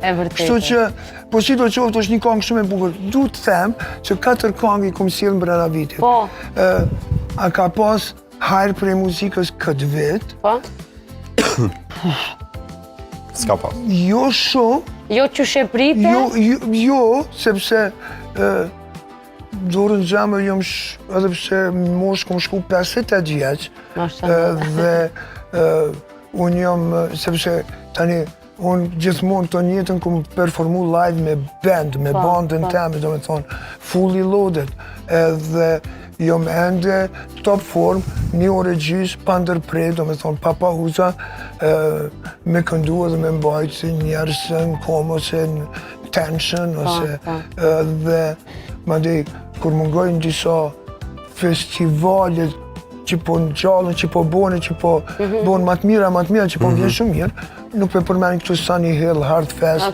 E vërtetë. Kështu që, po si do qoftë është një këngë shumë e bukur. Du të them që 4 këngë i kom sjellë brenda vitit. Po. A ka pas hajër prej muzikës këtë vit? Po? S'ka pas. Jo shumë, Jo që sheprite? jo, sepse dorën gjemër jam edhe pse mosh kom shku 58 vjeç. Dhe unë jam, sepse tani unë gjithmonë të njëtën kom performu live me band, me bandën teme, do me thonë, fully loaded. Edhe jam ende top form, 1 orë e gjys, pa ndërprej, do me thonë, pa pauza, me këndu edhe me mbajtë njerësën, komosën, tension, ose dhe madej, kur mungojnë disa festivalet që po në gjallën, që po bone, që po bone matë mira, që po vjen shumë mirë, nuk pe përmeni këtu Sunny Hill, Hard Fest,